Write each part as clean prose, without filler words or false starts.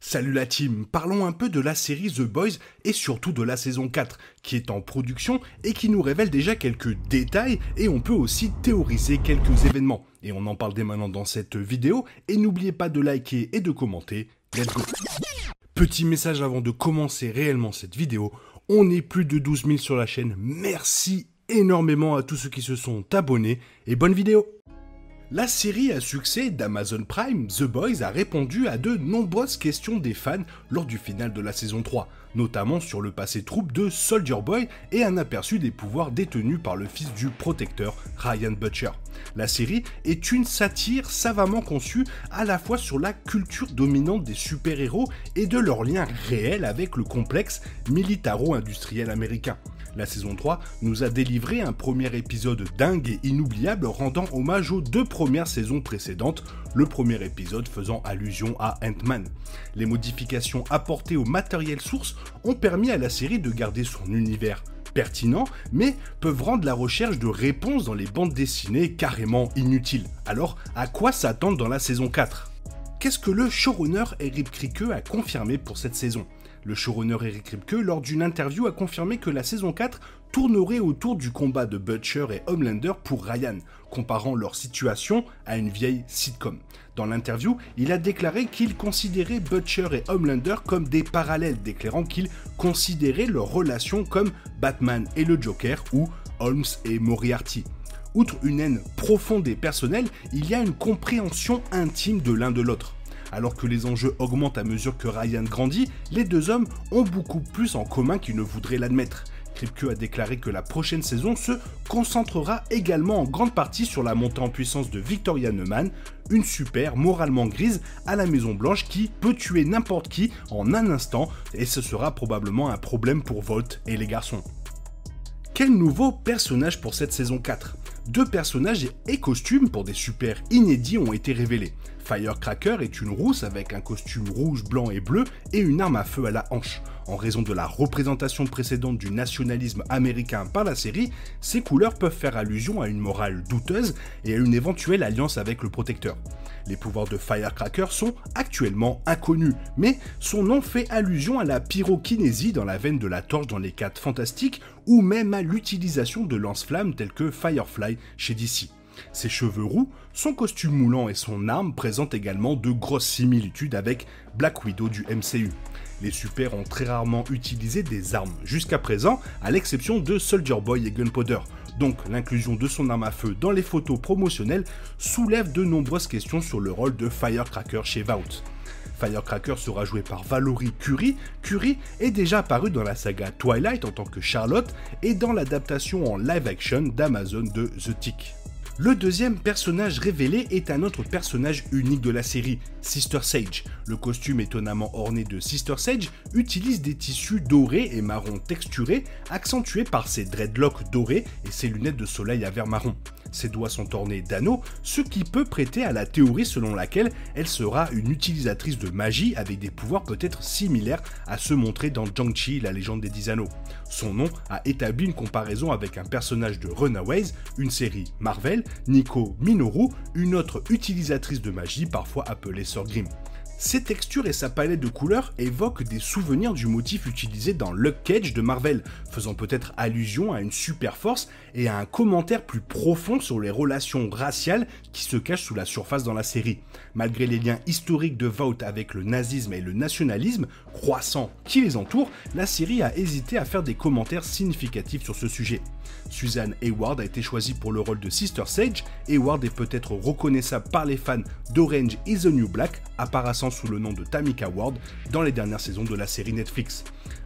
Salut la team, parlons un peu de la série The Boys et surtout de la saison 4 qui est en production et qui nous révèle déjà quelques détails et on peut aussi théoriser quelques événements. Et on en parle dès maintenant dans cette vidéo et n'oubliez pas de liker et de commenter, let's go. Petit message avant de commencer réellement cette vidéo, on est plus de 12 000 sur la chaîne, merci énormément à tous ceux qui se sont abonnés et bonne vidéo. La série à succès d'Amazon Prime, The Boys, a répondu à de nombreuses questions des fans lors du final de la saison 3, notamment sur le passé trouble de Soldier Boy et un aperçu des pouvoirs détenus par le fils du protecteur, Ryan Butcher. La série est une satire savamment conçue à la fois sur la culture dominante des super-héros et de leur lien réel avec le complexe militaro-industriel américain. La saison 3 nous a délivré un premier épisode dingue et inoubliable rendant hommage aux deux premières saisons précédentes, le premier épisode faisant allusion à Ant-Man. Les modifications apportées au matériel source ont permis à la série de garder son univers pertinent, mais peuvent rendre la recherche de réponses dans les bandes dessinées carrément inutile. Alors, à quoi s'attendre dans la saison 4 ? Qu'est-ce que le showrunner Eric Kripke a confirmé pour cette saison ? Le showrunner Eric Kripke, lors d'une interview, a confirmé que la saison 4 tournerait autour du combat de Butcher et Homelander pour Ryan, comparant leur situation à une vieille sitcom. Dans l'interview, il a déclaré qu'il considérait Butcher et Homelander comme des parallèles, déclarant qu'il considérait leur relation comme Batman et le Joker ou Holmes et Moriarty. Outre une haine profonde et personnelle, il y a une compréhension intime de l'un de l'autre. Alors que les enjeux augmentent à mesure que Ryan grandit, les deux hommes ont beaucoup plus en commun qu'ils ne voudraient l'admettre. Kripke a déclaré que la prochaine saison se concentrera également en grande partie sur la montée en puissance de Victoria Neuman, une super moralement grise à la Maison Blanche qui peut tuer n'importe qui en un instant et ce sera probablement un problème pour Vought et les garçons. Quel nouveau personnage pour cette saison 4 ? Deux personnages et costumes pour des super inédits ont été révélés. Firecracker est une rousse avec un costume rouge, blanc et bleu et une arme à feu à la hanche. En raison de la représentation précédente du nationalisme américain par la série, ces couleurs peuvent faire allusion à une morale douteuse et à une éventuelle alliance avec le protecteur. Les pouvoirs de Firecracker sont actuellement inconnus, mais son nom fait allusion à la pyrokinésie dans la veine de la torche dans les 4 Fantastiques ou même à l'utilisation de lance-flammes telles que Firefly chez DC. Ses cheveux roux, son costume moulant et son arme présentent également de grosses similitudes avec Black Widow du MCU. Les super ont très rarement utilisé des armes jusqu'à présent, à l'exception de Soldier Boy et Gunpowder. Donc l'inclusion de son arme à feu dans les photos promotionnelles soulève de nombreuses questions sur le rôle de Firecracker chez Vought. Firecracker sera joué par Valorie Curry. Curry est déjà apparue dans la saga Twilight en tant que Charlotte et dans l'adaptation en live-action d'Amazon de The Tick. Le deuxième personnage révélé est un autre personnage unique de la série, Sister Sage. Le costume étonnamment orné de Sister Sage utilise des tissus dorés et marron texturés, accentués par ses dreadlocks dorés et ses lunettes de soleil à vert marron. Ses doigts sont ornés d'anneaux, ce qui peut prêter à la théorie selon laquelle elle sera une utilisatrice de magie avec des pouvoirs peut-être similaires à ceux montrés dans Shang-Chi, la légende des 10 anneaux. Son nom a établi une comparaison avec un personnage de Runaways, une série Marvel, Nico Minoru, une autre utilisatrice de magie parfois appelée Sœur Grimm. Ses textures et sa palette de couleurs évoquent des souvenirs du motif utilisé dans Luke Cage de Marvel, faisant peut-être allusion à une super force et à un commentaire plus profond sur les relations raciales qui se cachent sous la surface dans la série. Malgré les liens historiques de Vought avec le nazisme et le nationalisme croissant qui les entourent, la série a hésité à faire des commentaires significatifs sur ce sujet. Susan Hayward a été choisie pour le rôle de Sister Sage. Hayward est peut-être reconnaissable par les fans d'Orange is the New Black, apparaissant sous le nom de Tamika Ward dans les dernières saisons de la série Netflix.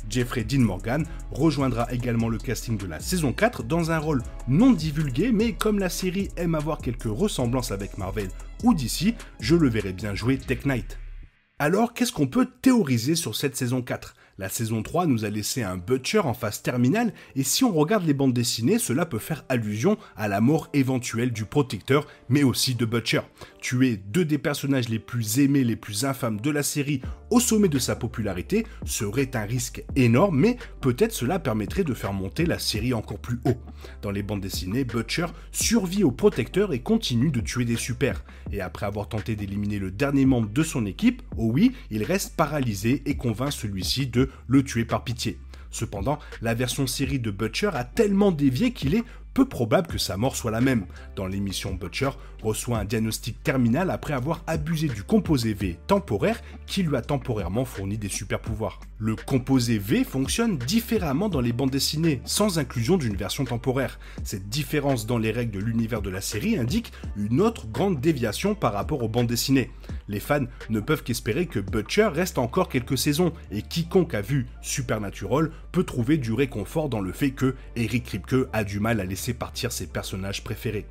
Jeffrey Dean Morgan rejoindra également le casting de la saison 4 dans un rôle non divulgué, mais comme la série aime avoir quelques ressemblances avec Marvel ou DC, je le verrai bien jouer Tek Knight. Alors, qu'est-ce qu'on peut théoriser sur cette saison 4 ? La saison 3 nous a laissé un Butcher en phase terminale, et si on regarde les bandes dessinées, cela peut faire allusion à la mort éventuelle du protecteur, mais aussi de Butcher. Tuer deux des personnages les plus aimés, les plus infâmes de la série au sommet de sa popularité serait un risque énorme, mais peut-être cela permettrait de faire monter la série encore plus haut. Dans les bandes dessinées, Butcher survit au protecteur et continue de tuer des supers. Et après avoir tenté d'éliminer le dernier membre de son équipe, Howie, il reste paralysé et convainc celui-ci de le tuer par pitié. Cependant, la version série de Butcher a tellement dévié qu'il est peu probable que sa mort soit la même. Dans l'émission, Butcher reçoit un diagnostic terminal après avoir abusé du composé V temporaire qui lui a temporairement fourni des super pouvoirs. Le composé V fonctionne différemment dans les bandes dessinées, sans inclusion d'une version temporaire. Cette différence dans les règles de l'univers de la série indique une autre grande déviation par rapport aux bandes dessinées. Les fans ne peuvent qu'espérer que Butcher reste encore quelques saisons, et quiconque a vu Supernatural peut trouver du réconfort dans le fait que Eric Kripke a du mal à laisser partir ses personnages préférés.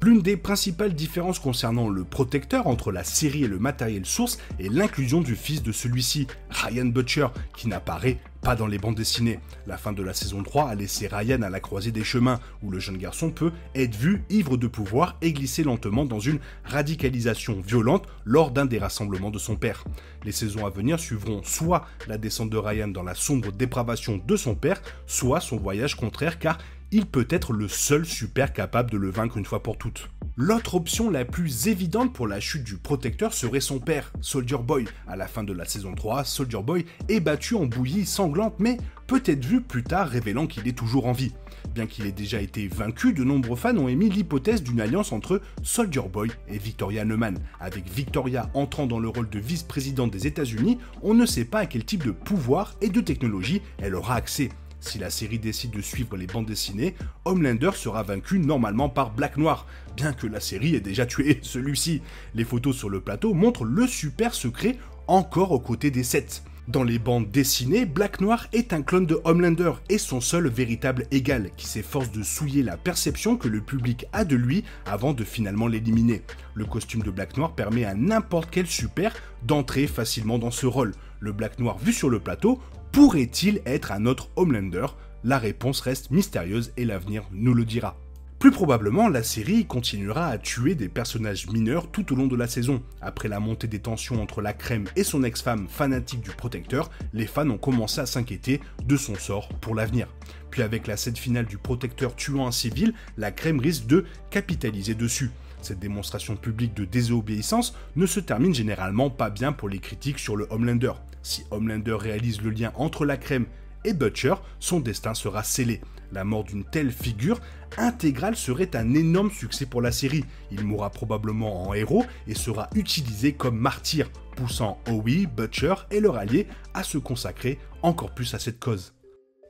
L'une des principales différences concernant le protecteur entre la série et le matériel source est l'inclusion du fils de celui-ci, Ryan Butcher, qui n'apparaît pas dans les bandes dessinées. La fin de la saison 3 a laissé Ryan à la croisée des chemins, où le jeune garçon peut être vu ivre de pouvoir et glisser lentement dans une radicalisation violente lors d'un des rassemblements de son père. Les saisons à venir suivront soit la descente de Ryan dans la sombre dépravation de son père, soit son voyage contraire, car il peut être le seul super capable de le vaincre une fois pour toutes. L'autre option la plus évidente pour la chute du protecteur serait son père, Soldier Boy. À la fin de la saison 3, Soldier Boy est battu en bouillie sanglante, mais peut être vu plus tard, révélant qu'il est toujours en vie. Bien qu'il ait déjà été vaincu, de nombreux fans ont émis l'hypothèse d'une alliance entre Soldier Boy et Victoria Neuman. Avec Victoria entrant dans le rôle de vice-présidente des États-Unis, on ne sait pas à quel type de pouvoir et de technologie elle aura accès. Si la série décide de suivre les bandes dessinées, Homelander sera vaincu normalement par Black Noir, bien que la série ait déjà tué celui-ci. Les photos sur le plateau montrent le super secret encore aux côtés des 7. Dans les bandes dessinées, Black Noir est un clone de Homelander et son seul véritable égal, qui s'efforce de souiller la perception que le public a de lui avant de finalement l'éliminer. Le costume de Black Noir permet à n'importe quel super d'entrer facilement dans ce rôle. Le Black Noir vu sur le plateau pourrait-il être un autre Homelander? La réponse reste mystérieuse et l'avenir nous le dira. Plus probablement, la série continuera à tuer des personnages mineurs tout au long de la saison. Après la montée des tensions entre la Crème et son ex-femme fanatique du protecteur, les fans ont commencé à s'inquiéter de son sort pour l'avenir. Puis avec la scène finale du protecteur tuant un civil, la Crème risque de capitaliser dessus. Cette démonstration publique de désobéissance ne se termine généralement pas bien pour les critiques sur le Homelander. Si Homelander réalise le lien entre la Crème et Butcher, son destin sera scellé. La mort d'une telle figure intégrale serait un énorme succès pour la série. Il mourra probablement en héros et sera utilisé comme martyr, poussant Howie, Butcher et leur allié à se consacrer encore plus à cette cause.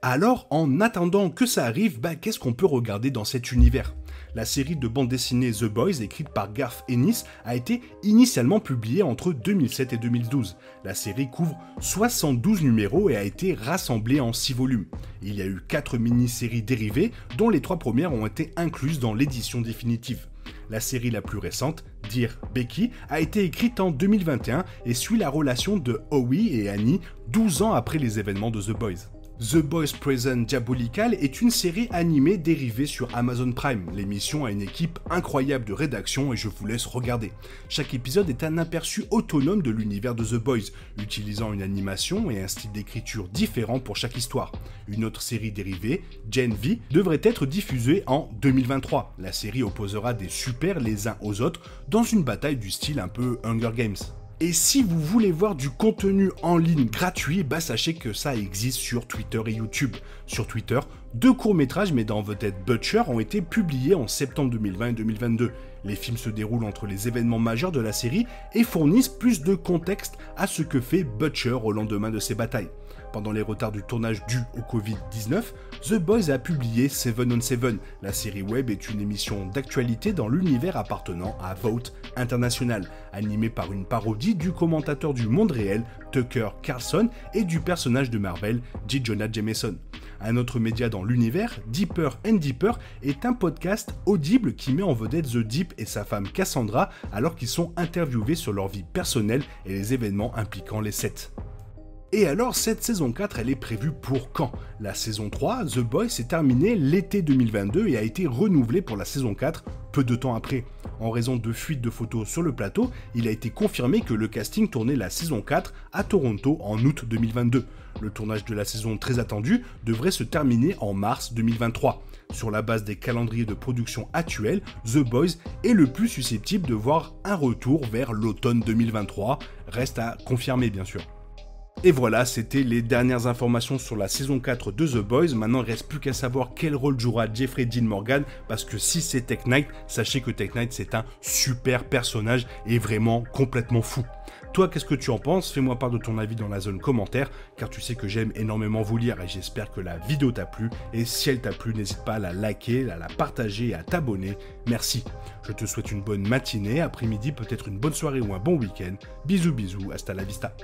Alors, en attendant que ça arrive, qu'est-ce qu'on peut regarder dans cet univers ? La série de bande dessinée The Boys, écrite par Garth Ennis, a été initialement publiée entre 2007 et 2012. La série couvre 72 numéros et a été rassemblée en 6 volumes. Il y a eu 4 mini-séries dérivées, dont les 3 premières ont été incluses dans l'édition définitive. La série la plus récente, Dear Becky, a été écrite en 2021 et suit la relation de Howie et Annie 12 ans après les événements de The Boys. The Boys Prison Diabolical est une série animée dérivée sur Amazon Prime. L'émission a une équipe incroyable de rédaction et je vous laisse regarder. Chaque épisode est un aperçu autonome de l'univers de The Boys, utilisant une animation et un style d'écriture différent pour chaque histoire. Une autre série dérivée, Gen V, devrait être diffusée en 2023. La série opposera des supers les uns aux autres dans une bataille du style un peu Hunger Games. Et si vous voulez voir du contenu en ligne gratuit, sachez que ça existe sur Twitter et YouTube. Sur Twitter, 2 courts-métrages mettant en vedette Butcher ont été publiés en septembre 2020 et 2022. Les films se déroulent entre les événements majeurs de la série et fournissent plus de contexte à ce que fait Butcher au lendemain de ses batailles. Pendant les retards du tournage dus au Covid-19, The Boys a publié 7 on 7. La série web est une émission d'actualité dans l'univers appartenant à Vote International, animée par une parodie du commentateur du monde réel Tucker Carlson et du personnage de Marvel J. Jonah Jameson. Un autre média dans l'univers, Deeper and Deeper, est un podcast audible qui met en vedette The Deep et sa femme Cassandra alors qu'ils sont interviewés sur leur vie personnelle et les événements impliquant les 7. Et alors, cette saison 4, elle est prévue pour quand? La saison 3, The Boys, s'est terminée l'été 2022 et a été renouvelée pour la saison 4 peu de temps après. En raison de fuites de photos sur le plateau, il a été confirmé que le casting tournait la saison 4 à Toronto en août 2022. Le tournage de la saison très attendue devrait se terminer en mars 2023. Sur la base des calendriers de production actuels, The Boys est le plus susceptible de voir un retour vers l'automne 2023. Reste à confirmer bien sûr. Et voilà, c'était les dernières informations sur la saison 4 de The Boys. Maintenant, il ne reste plus qu'à savoir quel rôle jouera Jeffrey Dean Morgan, parce que si c'est Tek Knight, sachez que Tek Knight c'est un super personnage et vraiment complètement fou. Toi, qu'est-ce que tu en penses? Fais-moi part de ton avis dans la zone commentaire, car tu sais que j'aime énormément vous lire et j'espère que la vidéo t'a plu. Et si elle t'a plu, n'hésite pas à la liker, à la partager et à t'abonner. Merci. Je te souhaite une bonne matinée, après-midi, peut-être une bonne soirée ou un bon week-end. Bisous bisous, hasta la vista.